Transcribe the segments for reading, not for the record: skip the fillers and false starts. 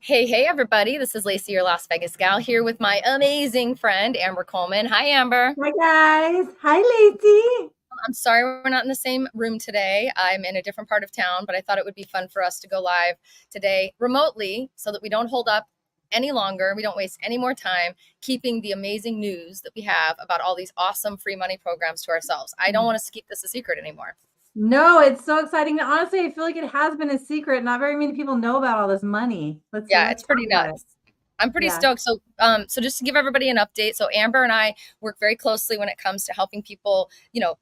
Hey, everybody. This is Laci, your Las Vegas gal, here with my amazing friend, Amber Coleman. Hi, Amber. Hi guys. Hi Laci. I'm sorry we're not in the same room today. I'm in a different part of town, but I thought it would be fun for us to go live today remotely so that we don't hold up any longer. We don't waste any more time keeping the amazing news that we have about all these awesome free money programs to ourselves. I don't want us to keep this a secret anymore. No, it's so exciting. Honestly, I feel like it has been a secret. Not very many people know about all this money. Let's Yeah, let's it's talk pretty about it. nuts. I'm pretty Yeah. stoked. So just to give everybody an update, so Amber and I work very closely when it comes to helping people,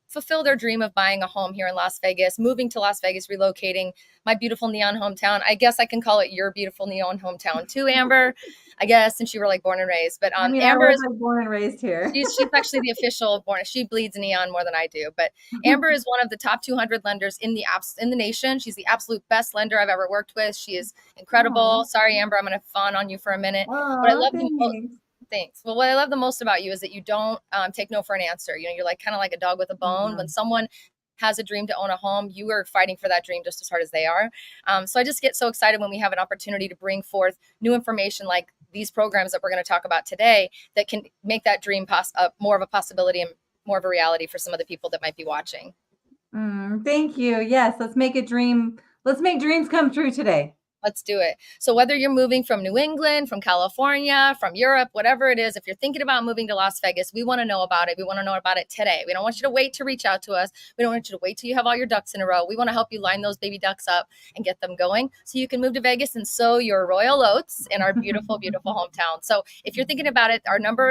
fulfill their dream of buying a home here in Las Vegas, moving to Las Vegas, relocating my beautiful neon hometown. I guess I can call it your beautiful neon hometown too, Amber. I guess since you were like born and raised, but I mean, I Amber was is like born and raised here. she's actually the official born. She bleeds neon more than I do. But Amber is one of the top 200 lenders in the nation. She's the absolute best lender I've ever worked with. She is incredible. Oh, Sorry, Amber, I'm going to fawn on you for a minute. What I oh, love the most, thanks. thanks. Well, what I love the most about you is that you don't take no for an answer. You're like kind of like a dog with a bone. Yeah. When someone has a dream to own a home, you are fighting for that dream just as hard as they are. So I just get so excited when we have an opportunity to bring forth new information like these programs that we're going to talk about today that can make that dream more of a possibility and more of a reality for some of the people that might be watching. Thank you. Yes, let's make a dream. Let's make dreams come true today. Let's do it. So whether you're moving from New England, from California, from Europe, whatever it is, if you're thinking about moving to Las Vegas, we want to know about it. We want to know about it today. We don't want you to wait to reach out to us. We don't want you to wait till you have all your ducks in a row. We want to help you line those baby ducks up and get them going so you can move to Vegas and sow your royal oats in our beautiful, beautiful hometown. So if you're thinking about it,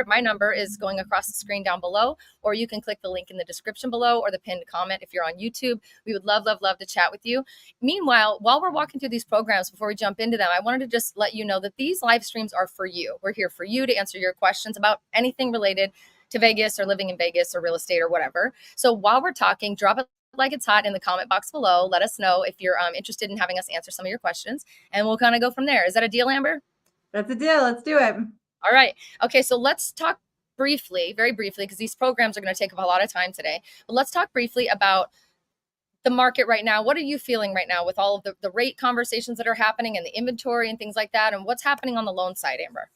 my number is going across the screen down below, or you can click the link in the description below or the pinned comment if you're on YouTube. We would love, love, love to chat with you. Meanwhile, while we're walking through these programs, before we jump into them, I wanted to just let you know that these live streams are for you. We're here for you to answer your questions about anything related to Vegas or living in Vegas or real estate or whatever. So while we're talking, drop it like it's hot in the comment box below. Let us know if you're interested in having us answer some of your questions, and we'll kind of go from there. Is that a deal, Amber? That's a deal. Let's do it. All right. Okay, so let's talk briefly, very briefly, because these programs are going to take up a lot of time today. But let's talk briefly about the market right now. What are you feeling right now with all of the rate conversations that are happening and the inventory and things like that? And what's happening on the loan side, Amber?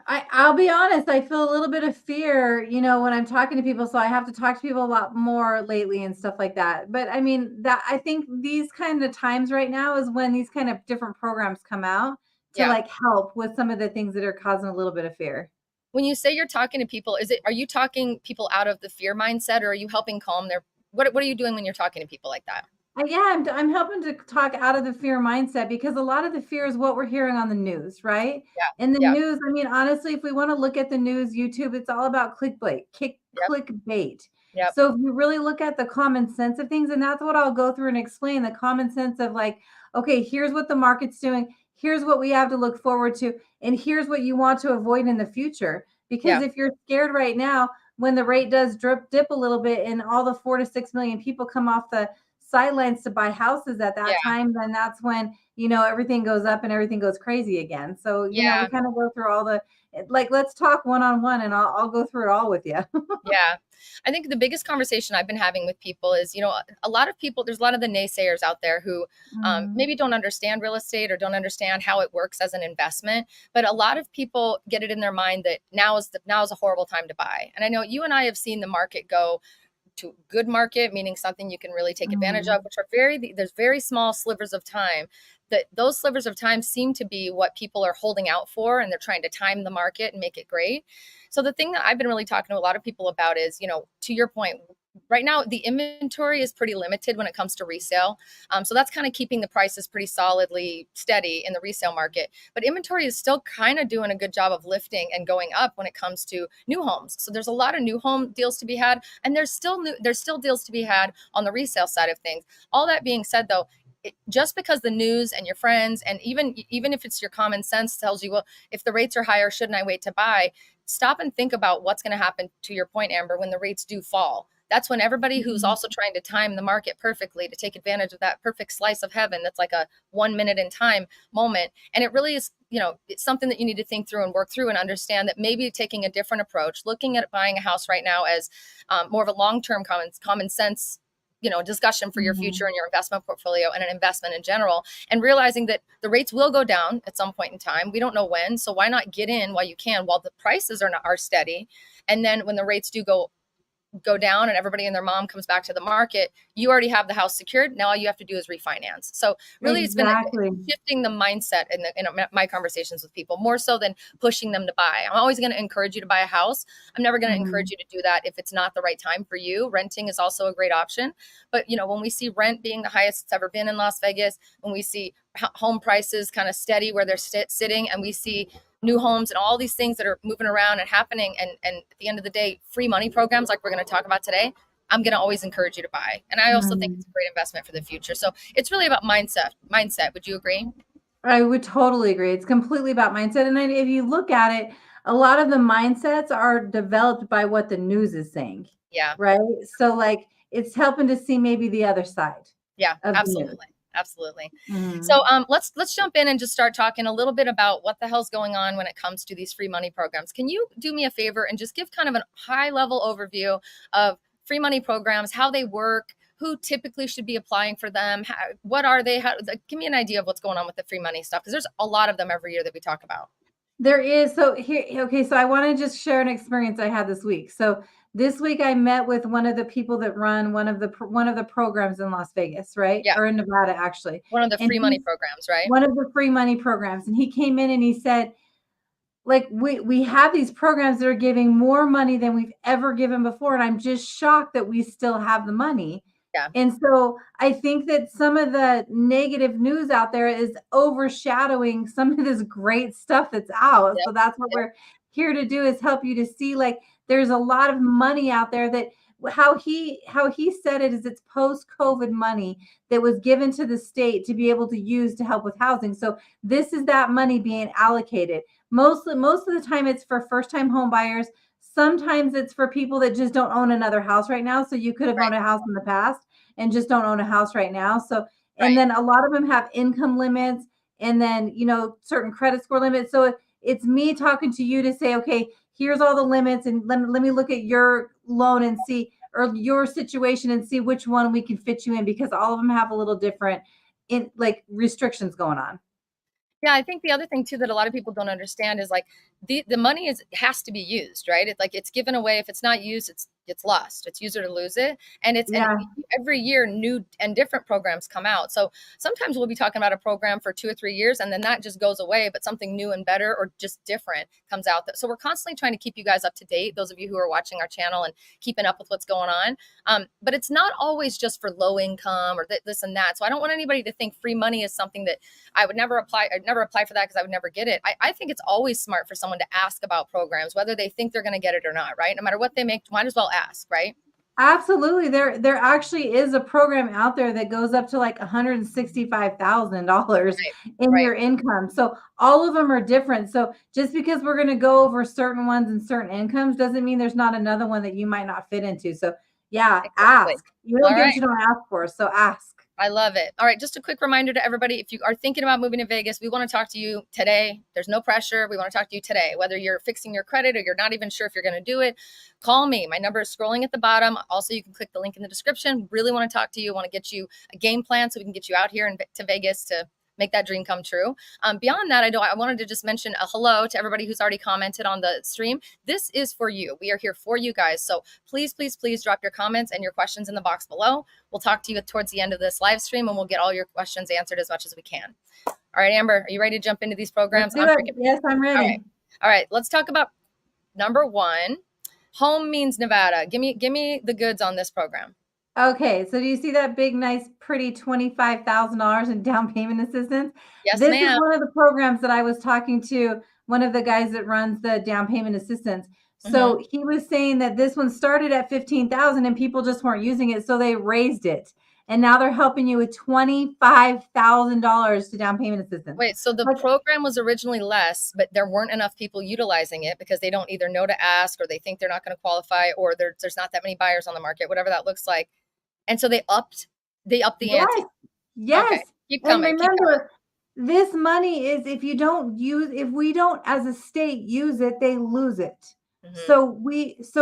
I'll be honest, I feel a little bit of fear, when I'm talking to people. So I have to talk to people a lot more lately and stuff like that. But I mean, that I think these kind of times right now is when these kind of different programs come out to Yeah. like help with some of the things that are causing a little bit of fear. When you say you're talking to people, are you talking people out of the fear mindset, or are you helping calm their what are you doing when you're talking to people like that? Yeah, I'm helping to talk out of the fear mindset because a lot of the fear is what we're hearing on the news, right? Yeah. And the Yeah. news, I mean, honestly, if we want to look at the news, YouTube, it's all about Yep. clickbait. Yep. So if you really look at the common sense of things, and that's what I'll go through and explain the common sense of like, okay, here's what the market's doing, here's what we have to look forward to, and here's what you want to avoid in the future. Because Yeah. if you're scared right now, when the rate does dip a little bit and all the 4 to 6 million people come off the sidelines to buy houses at that Yeah. time, then that's when, everything goes up and everything goes crazy again. So, we Yeah. kind of go through all the, like, let's talk one on one and I'll go through it all with you. Yeah. I think the biggest conversation I've been having with people is, a lot of people, there's a lot of the naysayers out there who Mm, maybe don't understand real estate or don't understand how it works as an investment. But a lot of people get it in their mind that now is a horrible time to buy. And I know you and I have seen the market go to good market, meaning something you can really take advantage mm, of, which are there's very small slivers of time. That those slivers of time seem to be what people are holding out for, and they're trying to time the market and make it great. So the thing that I've been really talking to a lot of people about is, to your point, right now the inventory is pretty limited when it comes to resale. So that's kind of keeping the prices pretty solidly steady in the resale market. But inventory is still kind of doing a good job of lifting and going up when it comes to new homes. So there's a lot of new home deals to be had, and there's still deals to be had on the resale side of things. All that being said, though, just because the news and your friends and even if it's your common sense tells you, well, if the rates are higher, shouldn't I wait to buy? Stop and think about what's going to happen, to your point, Amber, when the rates do fall. That's when everybody who's mm. also trying to time the market perfectly to take advantage of that perfect slice of heaven that's like a 1 minute in time moment. And it really is, it's something that you need to think through and work through and understand that maybe taking a different approach, looking at buying a house right now as more of a long-term common sense discussion for your future Mhm. and your investment portfolio and an investment in general, and realizing that the rates will go down at some point in time. We don't know when, so why not get in while you can, while the prices are steady, and then when the rates do go down and everybody and their mom comes back to the market, you already have the house secured. Now all you have to do is refinance. So really, it's been Exactly. shifting the mindset in my conversations with people, more so than pushing them to buy. I'm always going to encourage you to buy a house. I'm never going to encourage Mhm. you to do that if it's not the right time for you. Renting is also a great option. But when we see rent being the highest it's ever been in Las Vegas, when we see home prices kind of steady where they're sitting, and we see new homes and all these things that are moving around and happening, and at the end of the day, free money programs like we're going to talk about today, I'm going to always encourage you to buy. And I also think Mhm. it's a great investment for the future. So it's really about mindset. Would you agree? I would totally agree. It's completely about mindset. And then if you look at it, a lot of the mindsets are developed by what the news is saying, Yeah. right? So, like, it's helping to see maybe the other side Yeah, of the news. absolutely. So Mhm. let's jump in and just start talking a little bit about what the hell's going on when it comes to these free money programs. Can you do me a favor and just give kind of a high level overview of free money programs, how they work, who typically should be applying for them, what are they? Like, give me an idea of what's going on with the free money stuff, because there's a lot of them every year that we talk about. There is. So here, okay, so I want to just share an experience I had this week. So this week I met with one of the people that run one of the programs in Las Vegas, right? Yeah, Or in Nevada actually. one of the And free money he's programs, right? one of the free money programs. And he came in and he said, like, we have these programs that are giving more money than we've ever given before, and I'm just shocked that we still have the money. Yeah, And so I think that some of the negative news out there is overshadowing some of this great stuff that's out. yep, So that's what yep, we're here to do, is help you to see, like, there's a lot of money out there that how he said it is, it's post COVID money that was given to the state to be able to use to help with housing. So this is that money being allocated. Most of the time it's for first time home buyers. Sometimes it's for people that just don't own another house right now. So you could have right, owned a house in the past and just don't own a house right now. So, and right. then a lot of them have income limits, and then, certain credit score limits. So it's me talking to you to say, okay, here's all the limits, and let me look at your loan and see, or your situation, and see which one we can fit you in, because all of them have a little different in, like, restrictions going on. Yeah, I think the other thing too that a lot of people don't understand is, like, the money has to be used, right? It's like it's given away. If it's not used, it's lost. It's use it or lose it. And Yeah, every year new and different programs come out. So sometimes we'll be talking about a program for 2 or 3 years, and then that just goes away, but something new and better or just different comes out. So we're constantly trying to keep you guys up to date, those of you who are watching our channel and keeping up with what's going on. But it's not always just for low income or this and that. So I don't want anybody to think free money is something that I would never apply. I'd never apply for that because I would never get it. I think it's always smart for someone to ask about programs, whether they think they're going to get it or not, right? No matter what they make, might as well ask, right? absolutely. There actually is a program out there that goes up to like $165,000 Right. in Right. your income. So all of them are different. So just because we're going to go over certain ones and certain incomes doesn't mean there's not another one that you might not fit into. So yeah, Exactly. ask. You All don't get what right. you don't ask for. So ask. I love it. All right, just a quick reminder to everybody, if you are thinking about moving to Vegas, we want to talk to you today. There's no pressure. We want to talk to you today. Whether you're fixing your credit or you're not even sure if you're going to do it, call me. My number is scrolling at the bottom. Also, you can click the link in the description. Really want to talk to you. Want to get you a game plan so we can get you out here to Vegas to make that dream come true. Beyond that, I wanted to just mention a hello to everybody who's already commented on the stream. This is for you. We are here for you guys. So please, please, please drop your comments and your questions in the box below. We'll talk to you towards the end of this live stream, and we'll get all your questions answered as much as we can. All right, Amber, are you ready to jump into these Let's programs? do I'm it. freaking Yes, I'm all right. ready. All right, let's talk about number one. Home means Nevada. Give me the goods on this program. Okay, so do you see that big, nice, pretty $25,000 in down payment assistance? Yes, This is ma'am. one of the programs that I was talking to one of the guys that runs the down payment assistance. Mm-hmm. So he was saying that this one started at 15,000 and people just weren't using it, so they raised it. And now they're helping you with $25,000 to down payment assistance. Wait, so the Like, program was originally less, but there weren't enough people utilizing it because they don't either know to ask, or they think they're not going to qualify, or there's not that many buyers on the market, whatever that looks like. And so they upped the ante. yes, Okay. yes. Keep And coming. Keep coming. remember, this money is, if we don't as a state use it, they lose it. Mm-hmm. So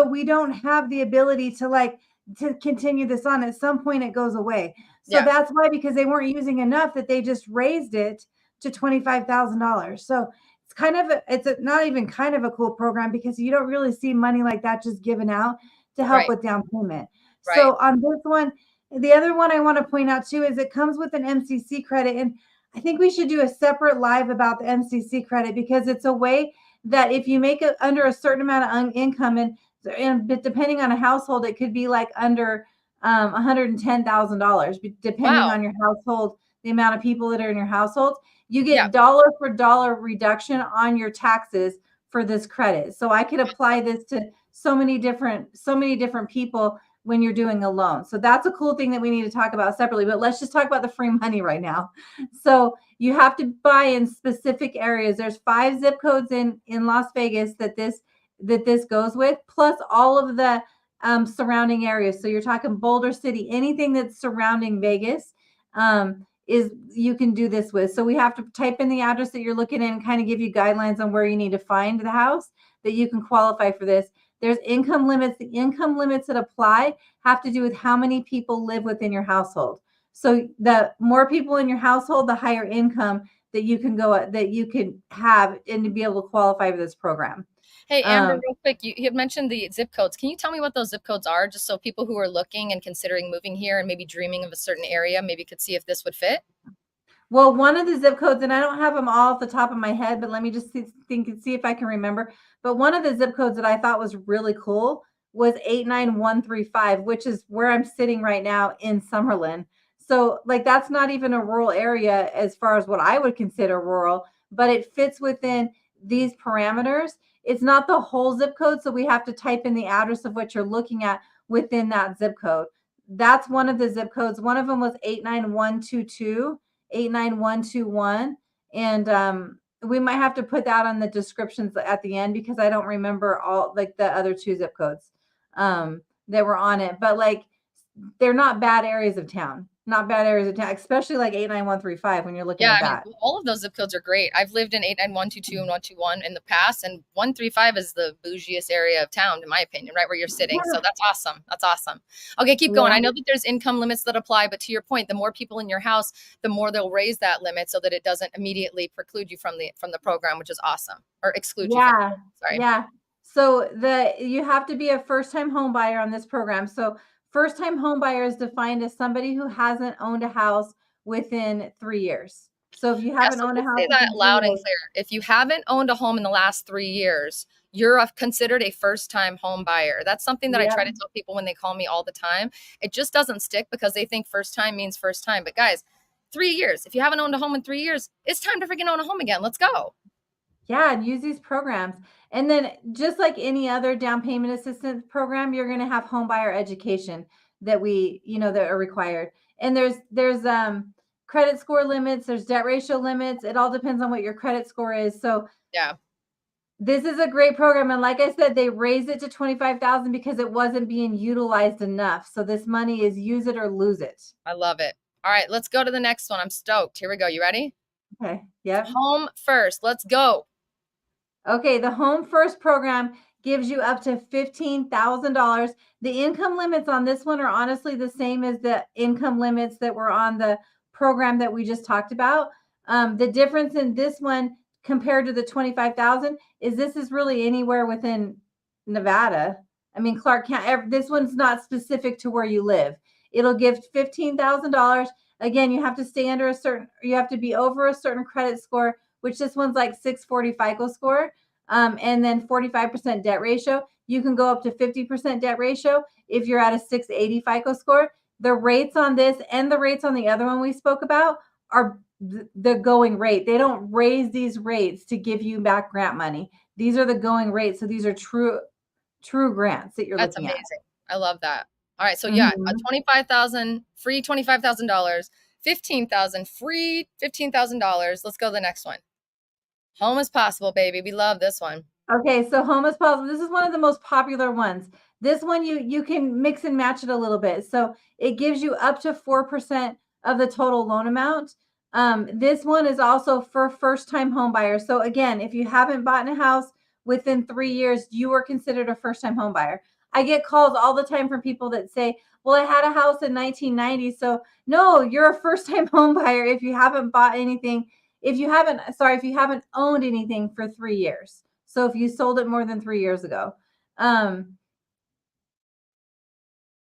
we don't have the ability to, like, to continue this on. At some point, it goes away. So Yeah. that's why, because they weren't using enough, that they just raised it to $25,000. So it's not even kind of a cool program, because you don't really see money like that just given out to help Right. with down payment. Right. So on this one, the other one I want to point out too is it comes with an MCC credit. And I think we should do a separate live about the MCC credit, because it's a way that if you make it under a certain amount of income, and depending on a household, it could be like under $110,000, depending Wow. on your household, the amount of people that are in your household. You Yeah. get dollar for dollar reduction on your taxes for this credit. So I could apply this to so many different people when you're doing a loan. So that's a cool thing that we need to talk about separately. But let's just talk about the free money right now. So you have to buy in specific areas. There's 5 zip codes in Las Vegas that this goes with, plus all of the surrounding areas. So you're talking Boulder City, anything that's surrounding Vegas, is you can do this with. So we have to type in the address that you're looking in and kind of give you guidelines on where you need to find the house that you can qualify for this. There's income limits. The income limits that apply have to do with how many people live within your household. So the more people in your household, the higher income that you can have, and to be able to qualify for this program. Hey, Amber, real quick, you had mentioned the zip codes. Can you tell me what those zip codes are, just so people who are looking and considering moving here and maybe dreaming of a certain area maybe could see if this would fit? Well, one of the zip codes, and I don't have them all off the top of my head, but let me just see if I can remember. But one of the zip codes that I thought was really cool was 89135, which is where I'm sitting right now in Summerlin. So, like, that's not even a rural area as far as what I would consider rural, but it fits within these parameters. It's not the whole zip code, so we have to type in the address of what you're looking at within that zip code. That's one of the zip codes. One of them was 89122. 89121. And we might have to put that on the descriptions at the end, because I don't remember all, like, the other 2 zip codes that were on it. But like, they're not bad areas of town, especially like 89135 when you're looking Yeah, at I mean, that. all of those zip codes are great. I've lived in 89122 and 121 in the past, and 135 is the bougiest area of town, in my opinion, right where you're sitting. So that's awesome. That's awesome. Okay, keep going. Yeah. I know that there's income limits that apply, but to your point, the more people in your house, the more they'll raise that limit so that it doesn't immediately preclude you from the program, which is awesome, or exclude you from. Yeah. Sorry. Yeah. So you have to be a first-time home buyer on this program. So first-time home buyer is defined as somebody who hasn't owned a house within 3 years. So if you Yeah, haven't so owned a let's house say that within 3 loud and years, clear. If you haven't owned a home in the last 3 years, you're considered a first-time home buyer. That's something that I yep. try to tell people when they call me all the time. It just doesn't stick because they think first time means first time. But guys, 3 years. If you haven't owned a home in 3 years, it's time to freaking own a home again. Let's go. Yeah, and use these programs. And then, just like any other down payment assistance program, you're going to have home buyer education that are required. And there's credit score limits, there's debt ratio limits. It all depends on what your credit score is. So Yeah, this is a great program, and like I said, they raised it to 25,000 because it wasn't being utilized enough. So this money is use it or lose it. I love it. All right, let's go to the next one. I'm stoked. Here we go. You ready? Okay. Yep. Home first. Let's go. Okay, the Home First program gives you up to $15,000. The income limits on this one are honestly the same as the income limits that were on the program that we just talked about. The difference in this one compared to the 25,000 is this is really anywhere within Nevada. I mean, Clark County. This one's not specific to where you live. It'll give $15,000. Again, you have to stay under you have to be over a certain credit score, which this one's like 640 FICO score, and then 45% debt ratio. You can go up to 50% debt ratio if you're at a 680 FICO score. The rates on this and the rates on the other one we spoke about are the going rate. They don't raise these rates to give you back grant money. These are the going rates. So these are true grants that you're That's looking at. amazing. I love that. All right, so yeah, a Mhm. 25,000 free $25,000, 15,000 free $15,000. Let's go to the next one. Home is possible, baby. We love this one. Okay, so home is possible. This is one of the most popular ones. This one you can mix and match it a little bit. So it gives you up to 4% of the total loan amount. This one is also for first-time home buyers. So again, if you haven't bought a house within 3 years, you are considered a first-time home buyer. I get calls all the time from people that say, well, I had a house in 1990. So no, you're a first time home buyer if you haven't bought anything, if you haven't owned anything for 3 years. So if you sold it more than 3 years ago. Um,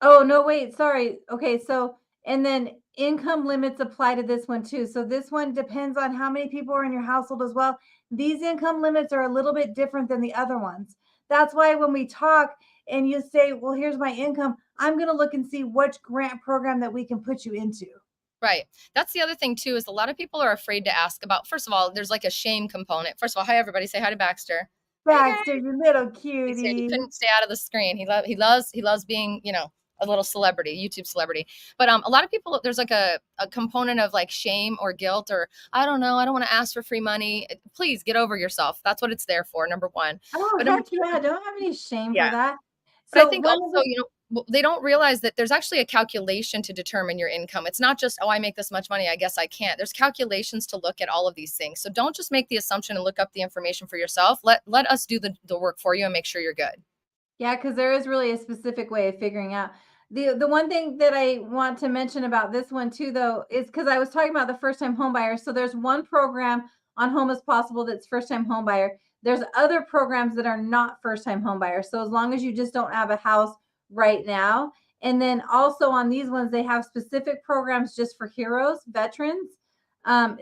Oh, no, wait, sorry. Okay, so and then income limits apply to this one too. So this one depends on how many people are in your household as well. These income limits are a little bit different than the other ones. That's why when we talk and you say, "Well, here's my income," I'm going to look and see which grant program that we can put you into. Right. That's the other thing too, is a lot of people are afraid to ask about, first of all, there's like a shame component. First of all, hi everybody, say hi to Baxter. Hey guys. Baxter, you little He's here. He cutie. couldn't stay out of the screen. He loves being, a little celebrity, YouTube celebrity. But a lot of people, there's like a component of like shame or guilt, or I don't know, I don't want to ask for free money. Please get over yourself. That's what it's there for, number one. Oh, But number heck two, yeah. Don't have any shame yeah. for that. But I So think one of also, the they don't realize that there's actually a calculation to determine your income. It's not just, oh, I make this much money, I guess I can't. There's calculations to look at all of these things. So don't just make the assumption and look up the information for yourself. Let us do the work for you and make sure you're good. Yeah, because there is really a specific way of figuring out. The one thing that I want to mention about this one too, though, is because I was talking about the first time home buyer. So there's one program on Home is Possible that's first time home buyer. There's other programs that are not first time home buyer. So as long as you just don't have a house right now. And then also on these ones, they have specific programs just for heroes, veterans,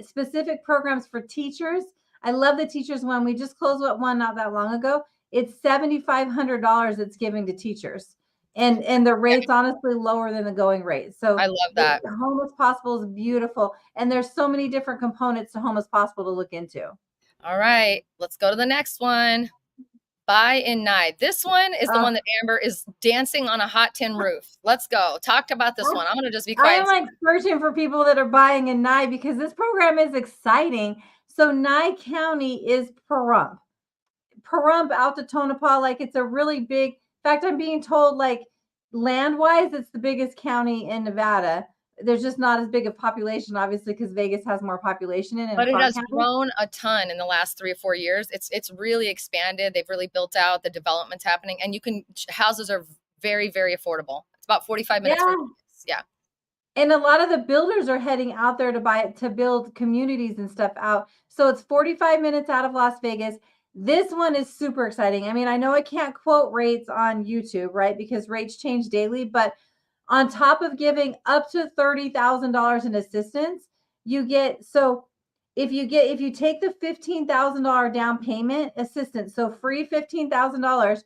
specific programs for teachers. I love the teachers one. We just closed one not that long ago. It's $7,500 it's giving to teachers. And the rate's honestly lower than the going rate. So I love the that. Home is Possible is beautiful. And there's so many different components to Home is Possible to look into. All right, let's go to the next one. Buy in Nye. This one is the Uh, one that Amber is dancing on a hot tin roof. Let's go. Talk about this one. I'm going to just be I quiet am and see. like searching for people that are buying in Nye because this program is exciting. So Nye County is Pahrump. Pahrump out to Tonopah, like it's a really big. In fact, I'm being told like land wise, it's the biggest county in Nevada. There's just not as big a population, obviously, because Vegas has more population in But it Clark has County. grown a ton in the last 3 or 4 years. It's really expanded. They've really built out. The development's happening, and houses are very, very affordable. It's about 45 minutes from Yeah, Vegas. Yeah. and a lot of the builders are heading out there to build communities and stuff out. So it's 45 minutes out of Las Vegas. This one is super exciting. I mean, I know I can't quote rates on YouTube, right? Because rates change daily, but on top of giving up to $30,000 in assistance, you get so if you take the $15,000 down payment assistance, so free $15,000,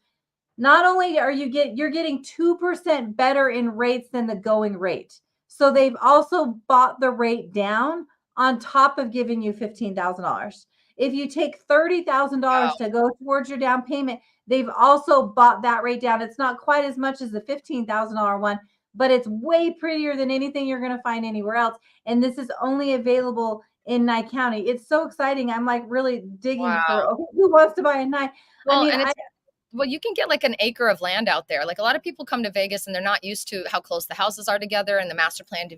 not only you're getting 2% better in rates than the going rate. So they've also bought the rate down on top of giving you $15,000. If you take $30,000 Wow. to go towards your down payment, they've also bought that rate down. It's not quite as much as the $15,000 one, but it's way prettier than anything you're going to find anywhere else. And this is only available in Nye County. It's so exciting. I'm like really digging for Wow. who wants to buy a Nye. I Well, mean, and I you can get like an acre of land out there. Like a lot of people come to Vegas and they're not used to how close the houses are together and the master plan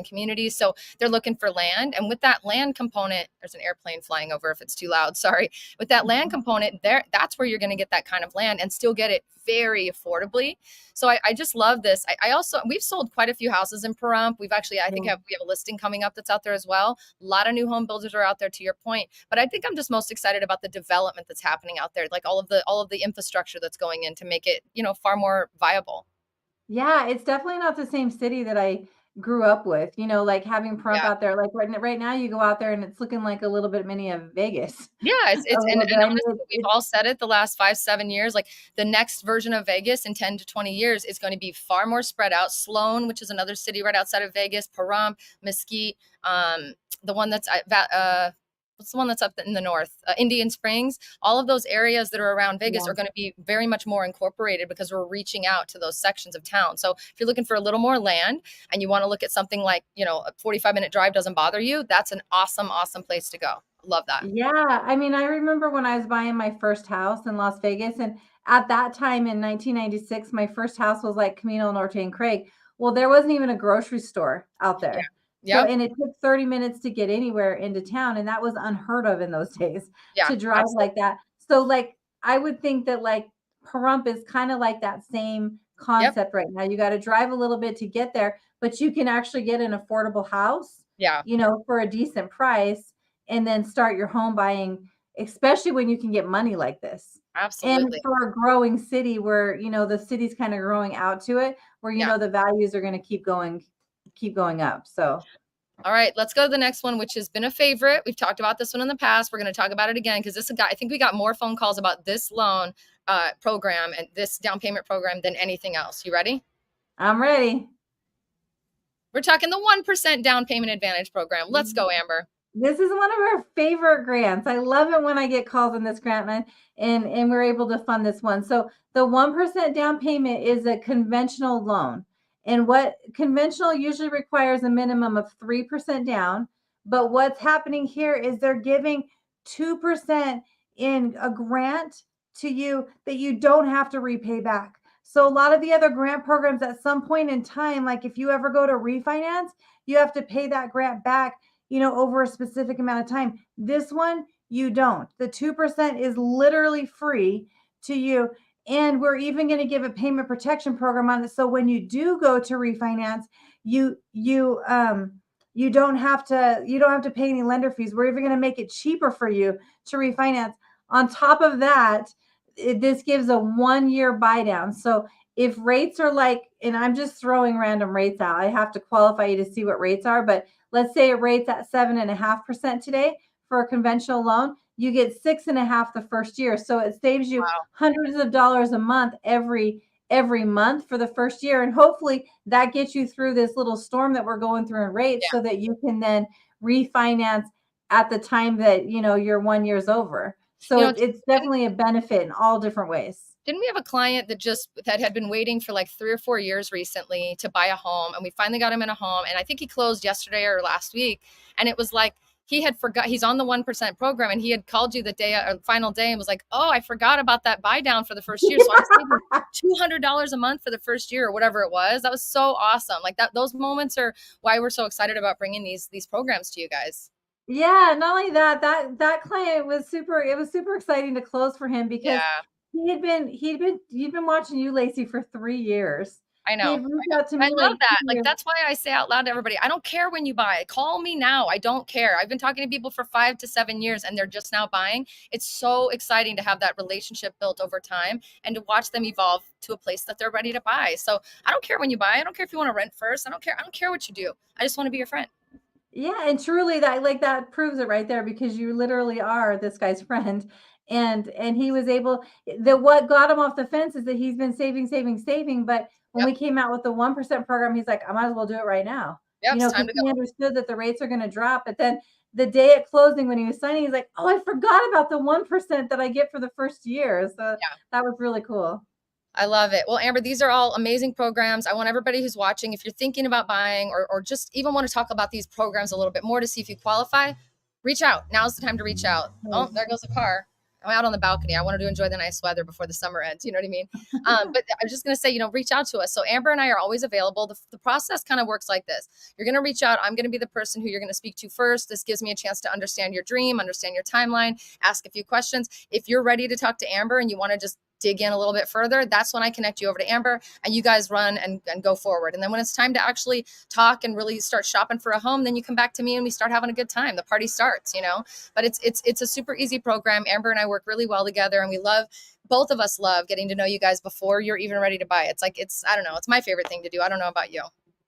communities. So they're looking for land. And with that land component, there's an airplane flying over if it's too loud. Sorry. With that land component there, that's where you're going to get that kind of land and still get it very affordably. So I just love this. I also, we've sold quite a few houses in Pahrump. We've actually, I think we have a listing coming up that's out there as well. A lot of new home builders are out there, to your point. But I think I'm just most excited about the development that's happening out there, like all of the infrastructure that's going in to make it, far more viable. Yeah, it's definitely not the same city that I grew up with, like having Pahrump Yeah. out there, like right now you go out there and it's looking like a little bit mini of Vegas. Yeah, A it's and little bit. I mean, honestly, we've all said it the last 5, 7 years. Like the next version of Vegas in 10 to 20 years is going to be far more spread out. Sloan, which is another city right outside of Vegas, Pahrump, Mesquite, the one that's what's the one that's up in the north? Indian Springs. All of those areas that are around Vegas yeah. are going to be very much more incorporated because we're reaching out to those sections of town. So if you're looking for a little more land and you want to look at something like, a 45-minute drive doesn't bother you, that's an awesome, awesome place to go. Love that. Yeah, I mean, I remember when I was buying my first house in Las Vegas, and at that time in 1996, my first house was like Camino Norte and Craig. Well, there wasn't even a grocery store out Yeah. there. So, Yep. and it took 30 minutes to get anywhere into town, and that was unheard of in those days Yeah. to drive Absolutely. like that. So, like, I would think that like Pahrump is kind of like that same Yep. concept right now. You got to drive a little bit to get there, but you can actually get an affordable house, Yeah. for a decent price, and then start your home buying, especially when you can get money like this. And Absolutely. for a growing city where, the city's kind of growing out to it, where, Yeah. the values are going to keep going up. So All right, let's go to the next one, which has been a favorite. We've talked about this one in the past. We're going to talk about it again because this guy, I think we got more phone calls about this loan program and this down payment program than anything else. You ready? I'm ready. We're talking the 1% down payment advantage program. Let's go, Amber. This is one of our favorite grants. I love it when I get calls on this grant, and we're able to fund this one. So the 1% down payment is a conventional loan. And what conventional usually requires a minimum of 3% down. But what's happening here is they're giving 2% in a grant to you that you don't have to repay back. So a lot of the other grant programs at some point in time, like if you ever go to refinance, you have to pay that grant back, over a specific amount of time. This one, you don't. The 2% is literally free to you. And we're even going to give a payment protection program on it. So when you do go to refinance, you don't have to pay any lender fees. We're even going to make it cheaper for you to refinance. On top of that, this gives a 1-year buy down. So if rates are like, and I'm just throwing random rates out, I have to qualify you to see what rates are, but let's say it rates at 7.5% today for a conventional loan, you get 6.5% the first year. So it saves you Wow. hundreds of dollars a month every month for the first year. And hopefully that gets you through this little storm that we're going through in rates Yeah. so that you can then refinance at the time that your 1 year's over. So You know, it's definitely a benefit in all different ways. didn't we have a client that had been waiting for like 3 or 4 years recently to buy a home, and we finally got him in a home, and I think he closed yesterday or last week, and it was like he had forgot he's on the 1% program, and he had called you the day or final day and was like, oh, I forgot about that buy down for the first year, so I'm saving $200 a month for the first year or whatever it was. That was so awesome. Like that, those moments are why we're so excited about bringing these programs to you guys. Yeah, not only that, that client was it was super exciting to close for him because Yeah. he'd been watching you, Laci, for 3 years. I He know. had reached out to I me love like 2 that. Like, years. that's why I say out loud to everybody, I don't care when you buy. Call me now. I don't care. I've been talking to people for 5 to 7 years and they're just now buying. It's so exciting to have that relationship built over time and to watch them evolve to a place that they're ready to buy. So I don't care when you buy. I don't care if you want to rent first. I don't care. I don't care what you do. I just want to be your friend. Yeah, and truly that proves it right there because you literally are this guy's friend. And he was able what got him off the fence is that he's been saving, saving, saving. But when Yep. we came out with the 1% program, he's like, I might as well do it right now. Yep. It's time Because to he go. understood that the rates are going to drop. But then the day at closing when he was signing, he's like, oh, I forgot about the 1% that I get for the first year. So Yeah. that was really cool. I love it. Well, Amber, these are all amazing programs. I want everybody who's watching, if you're thinking about buying or just even want to talk about these programs a little bit more to see if you qualify, reach out. Now's the time to reach out. Oh, there goes a car. I'm out on the balcony. I wanted to enjoy the nice weather before the summer ends. You know what I mean? But I was just going to say, reach out to us. So Amber and I are always available. The process kind of works like this. You're going to reach out. I'm going to be the person who you're going to speak to first. This gives me a chance to understand your dream, understand your timeline, ask a few questions. If you're ready to talk to Amber and you want to just dig in a little bit further, that's when I connect you over to Amber and you guys run and go forward. And then when it's time to actually talk and really start shopping for a home, then you come back to me and we start having a good time. The party starts, but it's a super easy program. Amber and I work really well together and both of us love getting to know you guys before you're even ready to buy. I don't know. It's my favorite thing to do. I don't know about you.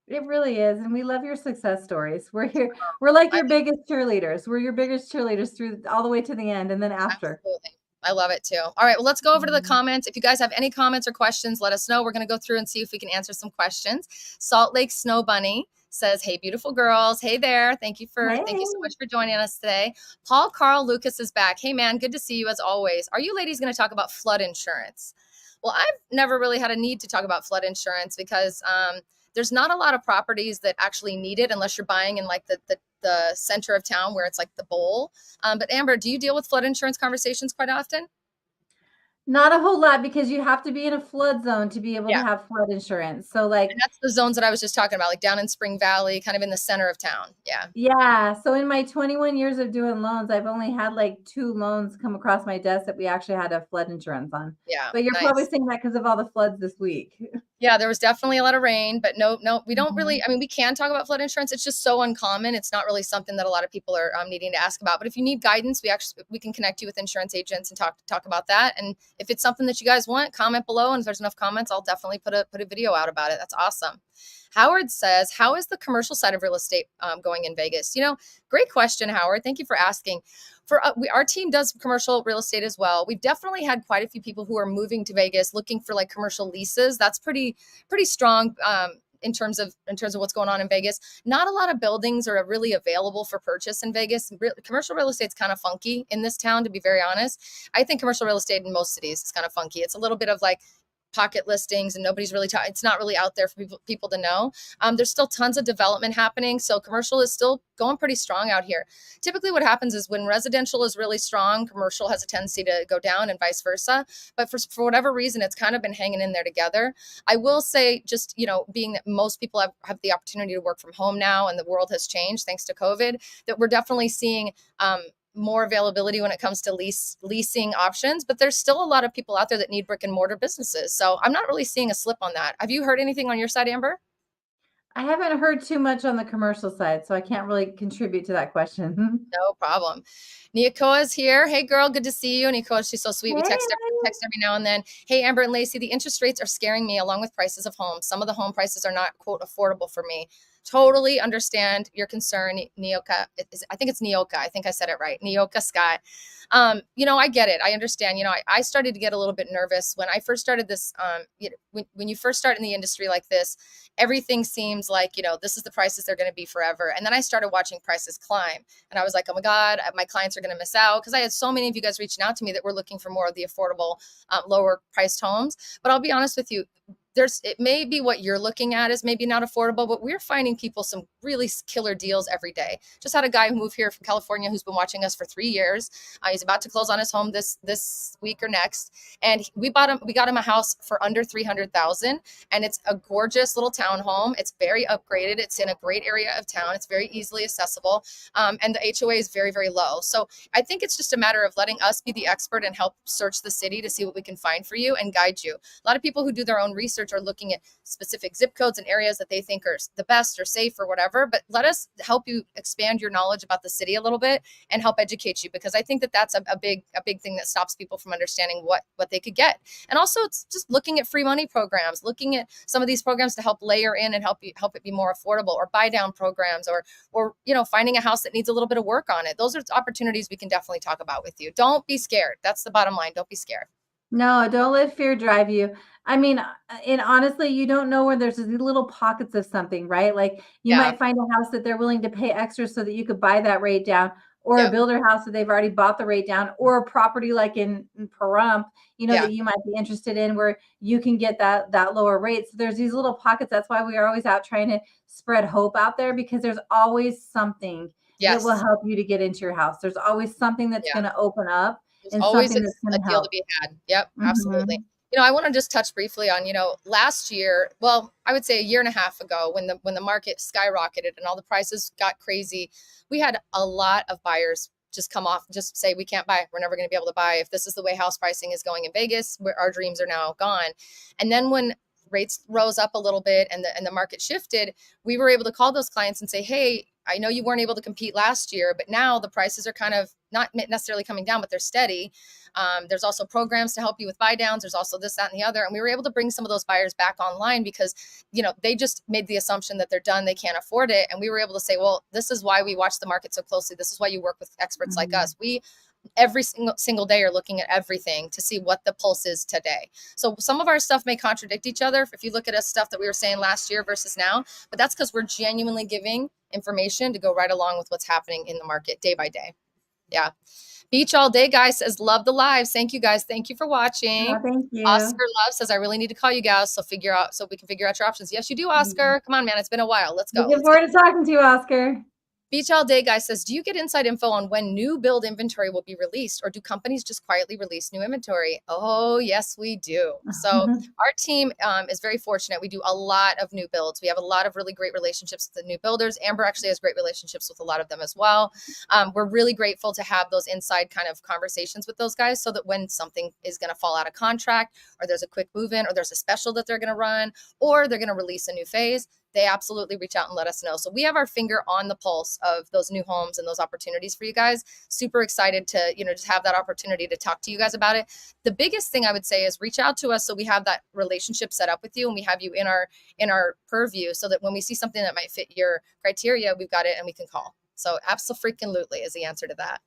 It really is. And we love your success stories. We're here. We're like I your biggest cheerleaders. We're your biggest cheerleaders through all the way to the end and then after. Absolutely. I love it too. All right. Well, let's go over to the comments. If you guys have any comments or questions, let us know. We're going to go through and see if we can answer some questions. Salt Lake Snow Bunny says, hey, beautiful girls. Hey there. Thank you Hey. so much for joining us today. Paul Carl Lucas is back. Hey man, good to see you as always. Are you ladies going to talk about flood insurance? Well, I've never really had a need to talk about flood insurance because there's not a lot of properties that actually need it unless you're buying in like the center of town where it's like the bowl. But Amber, do you deal with flood insurance conversations quite often? Not a whole lot because you have to be in a flood zone to be able to Yeah. have flood insurance. So And like, that's the zones that I was just talking about, like down in Spring Valley, kind of in the center of town. Yeah. yeah, so in my 21 years of doing loans, I've only had like 2 loans come across my desk that we actually had a flood insurance on. Yeah. But you're probably Nice. saying that because of all the floods this week. Yeah, there was definitely a lot of rain, but no, no, we don't really. Mhm. I mean, we can talk about flood insurance. It's just so uncommon. It's not really something that a lot of people are needing to ask about. But if you need guidance, we can connect you with insurance agents and talk about that. And if it's something that you guys want, comment below. And if there's enough comments, I'll definitely put a video out about it. That's awesome. Howard says, "How is the commercial side of real estate going in Vegas?" Great question, Howard. Thank you for asking. Our team does commercial real estate as well. We've definitely had quite a few people who are moving to Vegas looking for like commercial leases. That's pretty strong in terms of what's going on in Vegas. Not a lot of buildings are really available for purchase in Vegas. Commercial real estate's kind of funky in this town, to be very honest. I think commercial real estate in most cities is kind of funky. It's a little bit of like pocket listings and nobody's really it's not really out there for people to know. There's still tons of development happening, so commercial is still going pretty strong out here. Typically what happens is when residential is really strong, commercial has a tendency to go down and vice versa, but for whatever reason it's kind of been hanging in there together. I will say, just being that most people have the opportunity to work from home now and the world has changed thanks to COVID, that we're definitely seeing more availability when it comes to leasing options, but there's still a lot of people out there that need brick and mortar businesses. So I'm not really seeing a slip on that. Have you heard anything on your side, Amber? I haven't heard too much on the commercial side, so I can't really contribute to that question. No problem. Niakoa is here. Hey, girl, good to see you. Niakoa, she's so sweet. We Hey. text every now and then. Hey, Amber and Lacey, the interest rates are scaring me along with prices of homes. Some of the home prices are not, quote, affordable for me. Totally understand your concern, Nioka. I think it's Nioka. I think I said it right. Nioka Scott. I get it. I understand. I started to get a little bit nervous when I first started this. When you first start in the industry like this, everything seems like, this is the prices they're going to be forever. And then I started watching prices climb. And I was like, oh my God, my clients are going to miss out. Because I had so many of you guys reaching out to me that were looking for more of the affordable, lower priced homes. But I'll be honest with you, it may be what you're looking at is maybe not affordable, but we're finding people some really killer deals every day. Just had a guy who moved here from California who's been watching us for 3 years. He's about to close on his home this week or next, and we got him a house for under 300,000, and it's a gorgeous little townhome. It's very upgraded. It's in a great area of town. It's very easily accessible, and the HOA is very, very low. So I think it's just a matter of letting us be the expert and help search the city to see what we can find for you and guide you. A lot of people who do their own research are looking at specific zip codes and areas that they think are the best or safe or whatever, but let us help you expand your knowledge about the city a little bit and help educate you, because I think that that's a big thing that stops people from understanding what they could get. And also, it's just looking at free money programs, looking at some of these programs to help layer in and help it be more affordable, or buy down programs, or finding a house that needs a little bit of work on it. Those are opportunities we can definitely talk about with you. Don't be scared. That's the bottom line. Don't be scared. No, don't let fear drive you. I mean, and honestly, you don't know where there's these little pockets of something, right? Like you Yeah. might find a house that they're willing to pay extra so that you could buy that rate down, or a Yep. builder house that they've already bought the rate down, or a property like in Pahrump, Yeah. that you might be interested in where you can get that lower rate. So there's these little pockets. That's why we are always out trying to spread hope out there, because there's always something that will Yes. help you to get into your house. There's always something that's Yeah. going to open up There's and always something that's a going to deal to help. be had. Yep, absolutely. Mhm. I want to just touch briefly on, last year, well, I would say a year and a half ago, when the market skyrocketed and all the prices got crazy, we had a lot of buyers just come off, just say, we can't buy. We're never going to be able to buy. If this is the way house pricing is going in Vegas, our dreams are now gone. And then when rates rose up a little bit and the market shifted, we were able to call those clients and say, hey, I know you weren't able to compete last year, but now the prices are kind of not necessarily coming down, but they're steady. There's also programs to help you with buy downs. There's also this, that, and the other. And we were able to bring some of those buyers back online because, they just made the assumption that they're done, they can't afford it. And we were able to say, well, this is why we watch the market so closely. This is why you work with experts like Mhm. us. We every single day are looking at everything to see what the pulse is today. So some of our stuff may contradict each other if you look at us stuff that we were saying last year versus now, but that's because we're genuinely giving information to go right along with what's happening in the market day by day. Yeah. Beach all day, guys, says love the lives. Thank you, guys. Thank you for Oh, watching. thank you. Oscar Love says I really need to call you guys so we can figure out your options. Yes, you do, Mhm. Oscar. Come on, man. It's been a while. Let's go. Looking Let's get forward to talking to you, Oscar. Beach All Day Guy says, do you get inside info on when new build inventory will be released, or do companies just quietly release new inventory? Oh, yes, we do. So our team is very fortunate. We do a lot of new builds. We have a lot of really great relationships with the new builders. Amber actually has great relationships with a lot of them as well. We're really grateful to have those inside kind of conversations with those guys, so that when something is going to fall out of contract, or there's a quick move in, or there's a special that they're going to run, or they're going to release a new phase, they absolutely reach out and let us know. So we have our finger on the pulse of those new homes and those opportunities for you guys. Super excited to, just have that opportunity to talk to you guys about it. The biggest thing I would say is reach out to us, so we have that relationship set up with you, and we have you in our purview, so that when we see something that might fit your criteria, we've got it and we can call. So absolutely is the answer to that.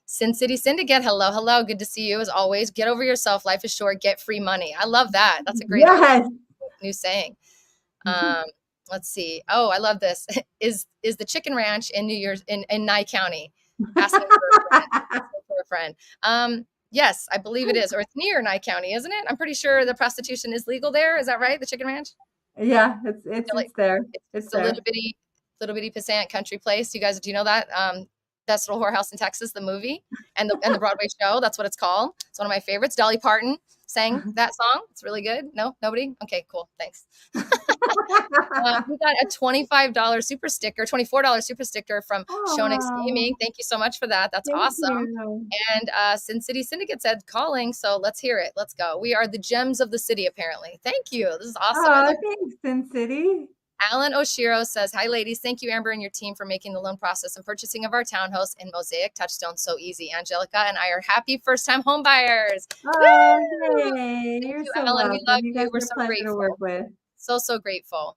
Sin City Syndicate, hello. Good to see you as always. Get over yourself. Life is short. Get free money. I love that. That's a great new saying. Let's see. Oh, I love this. Is the Chicken Ranch in New Year's in Nye County? Asking for a friend. Yes, I believe it is, or it's near Nye County, isn't it? I'm pretty sure the prostitution is legal there. Is that right? The Chicken Ranch? Yeah, it's there. It's a little bitty Passant country place. Do you know that? Best Little Whorehouse in Texas, the movie, and the Broadway show. That's what it's called. It's one of my favorites. Dolly Parton sang that song. It's really good. No, nobody. Okay, cool. Thanks. We got a $25 super sticker, $24 super sticker from Shonix Gaming. Thank you so much for that. That's awesome. And Sin City Syndicate said calling, so let's hear it. Let's go. We are the gems of the city, apparently. Thank you. This is awesome. Thanks, Sin City. Alan Oshiro says, hi, ladies. Thank you, Amber, and your team for making the loan process and purchasing of our townhouse in Mosaic Touchstone so easy. Angelica and I are happy first-time home buyers. Yay. You're so Alan. welcome. We love you. We're so grateful to work with. So grateful.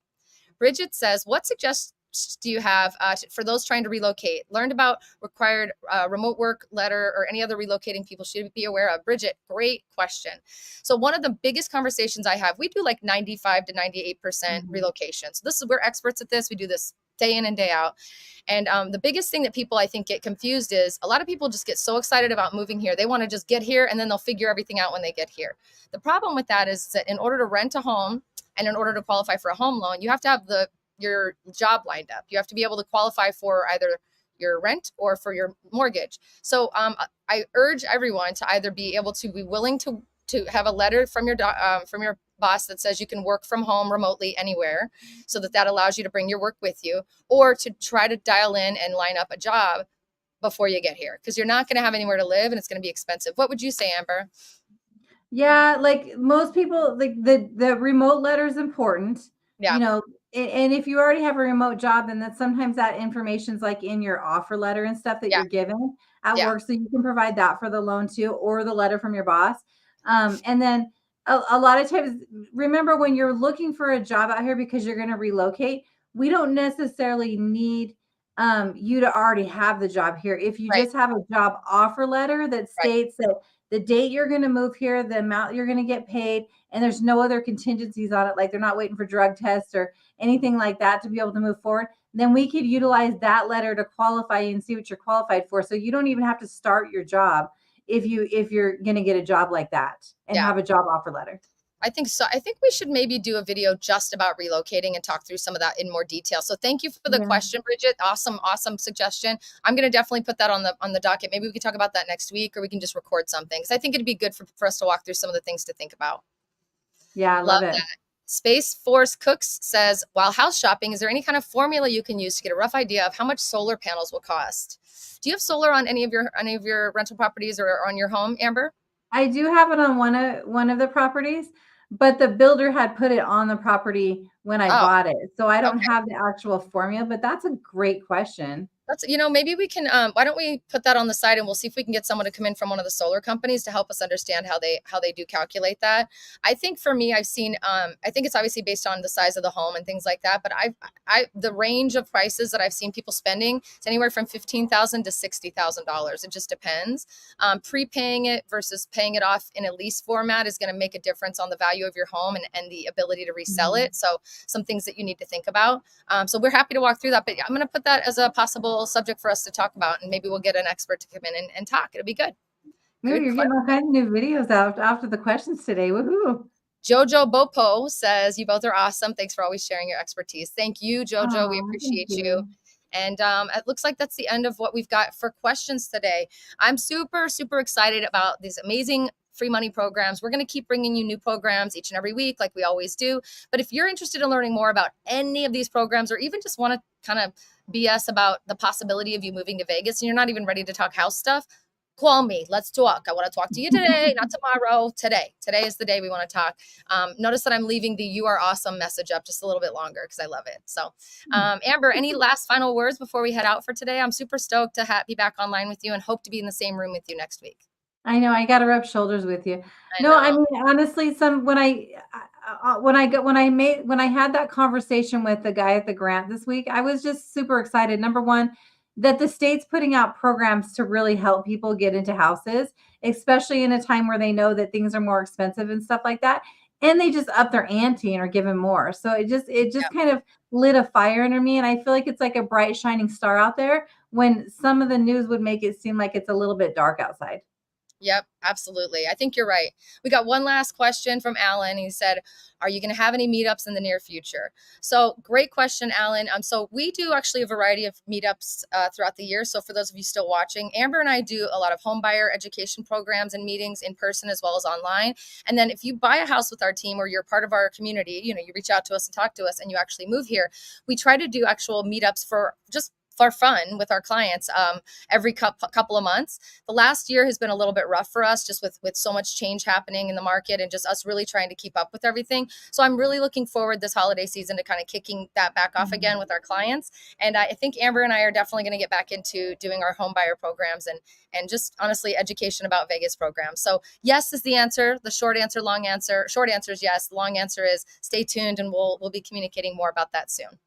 Bridget says, what suggestions do you have for those trying to relocate? Learned about required remote work letter or any other relocating people should be aware of? Bridget, great question. So one of the biggest conversations I have, we do like 95 to 98% relocation. So we're experts at this. We do this day in and day out. And the biggest thing that people, I think, get confused is a lot of people just get so excited about moving here. They want to just get here and then they'll figure everything out when they get here. The problem with that is that in order to rent a home and in order to qualify for a home loan, you have to have your job lined up. You have to be able to qualify for either your rent or for your mortgage. So I urge everyone to either be willing to have a letter from your boss that says you can work from home remotely anywhere, so that allows you to bring your work with you, or to try to dial in and line up a job before you get here, because you're not going to have anywhere to live and it's going to be expensive. What would you say, Amber? Yeah, like most people, like the remote letter is important. Yeah. And if you already have a remote job, then sometimes that information's like in your offer letter and stuff that you're given at work. So you can provide that for the loan too, or the letter from your boss. And then a lot of times, remember when you're looking for a job out here because you're going to relocate, we don't necessarily need you to already have the job here. If you just have a job offer letter that states that the date you're going to move here, the amount you're going to get paid, and there's no other contingencies on it, like they're not waiting for drug tests or anything like that to be able to move forward, then we could utilize that letter to qualify you and see what you're qualified for. So you don't even have to start your job if you're going to get a job like that and have a job offer letter. I think so. I think we should maybe do a video just about relocating and talk through some of that in more detail. So thank you for the question, Bridget. Awesome suggestion. I'm going to definitely put that on the docket. Maybe we can talk about that next week, or we can just record something, because I think it'd be good for us to walk through some of the things to think about. Yeah, I love it. That. Space Force Cooks says, while house shopping, is there any kind of formula you can use to get a rough idea of how much solar panels will cost? Do you have solar on any of your rental properties or on your home, Amber? I do have it on one of the properties, but the builder had put it on the property when I bought it. So I don't have the actual formula, but that's a great question. That's, maybe we can, why don't we put that on the side, and we'll see if we can get someone to come in from one of the solar companies to help us understand how they do calculate that. I think for me, I've seen, I think it's obviously based on the size of the home and things like that, but the range of prices that I've seen people spending is anywhere from $15,000 to $60,000. It just depends. Prepaying it versus paying it off in a lease format is going to make a difference on the value of your home and the ability to resell it. So some things that you need to think about. So we're happy to walk through that, but I'm going to put that as a possible subject for us to talk about, and maybe we'll get an expert to come in and talk. It'll be good. Maybe you're getting all kinds of new videos out after the questions today. Woohoo! Jojo Bopo says, you both are awesome. Thanks for always sharing your expertise. Thank you, Jojo. We appreciate you. And it looks like that's the end of what we've got for questions today. I'm super, super excited about these amazing free money programs. We're going to keep bringing you new programs each and every week, like we always do. But if you're interested in learning more about any of these programs, or even just want to kind of BS about the possibility of you moving to Vegas and you're not even ready to talk house stuff, call me. Let's talk. I want to talk to you today, not tomorrow. Today. Today is the day we want to talk. Notice that I'm leaving the "You are awesome" message up just a little bit longer because I love it. So, Amber, any last final words before we head out for today? I'm super stoked to be back online with you and hope to be in the same room with you next week. I know, I gotta rub shoulders with you. I No, I know. mean, honestly, when I had that conversation with the guy at the grant this week, I was just super excited. Number 1, that the state's putting out programs to really help people get into houses, especially in a time where they know that things are more expensive and stuff like that, and they just up their ante and are giving more. So it just kind of lit a fire under me, and I feel like it's like a bright shining star out there when some of the news would make it seem like it's a little bit dark outside. Yep, absolutely. I think you're right. We got one last question from Alan. He said, "Are you going to have any meetups in the near future?" So, great question, Alan. So we do actually a variety of meetups throughout the year. So, for those of you still watching, Amber and I do a lot of home buyer education programs and meetings in person as well as online. And then, if you buy a house with our team or you're part of our community, you reach out to us and talk to us, and you actually move here, we try to do actual meetups for fun with our clients every couple of months. The last year has been a little bit rough for us, just with so much change happening in the market and just us really trying to keep up with everything. So I'm really looking forward this holiday season to kind of kicking that back off again with our clients. And I think Amber and I are definitely going to get back into doing our home buyer programs and just honestly education about Vegas programs. So yes is the answer. The short answer, long answer. Short answer is yes. The long answer is stay tuned, and we'll be communicating more about that soon.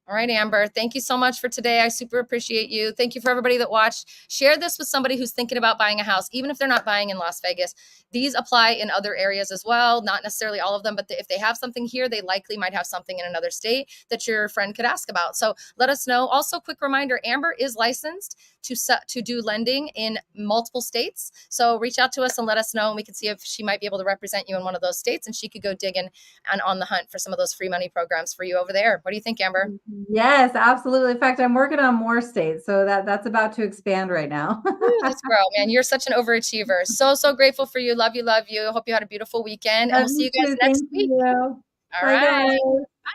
All right, Amber, thank you so much for today. I super appreciate you. Thank you for everybody that watched. Share this with somebody who's thinking about buying a house, even if they're not buying in Las Vegas. These apply in other areas as well, not necessarily all of them, but if they have something here, they likely might have something in another state that your friend could ask about. So let us know. Also, quick reminder, Amber is licensed to do lending in multiple states. So reach out to us and let us know, and we can see if she might be able to represent you in one of those states, and she could go dig in and on the hunt for some of those free money programs for you over there. What do you think, Amber? Yes, absolutely. In fact, I'm working on more states, so that's about to expand right now. Ooh, this girl, man, you're such an overachiever. So, so grateful for you. Love you, love you. Hope you had a beautiful weekend, and Love we'll see you you guys too. next Thank week. you. All Bye, right. guys.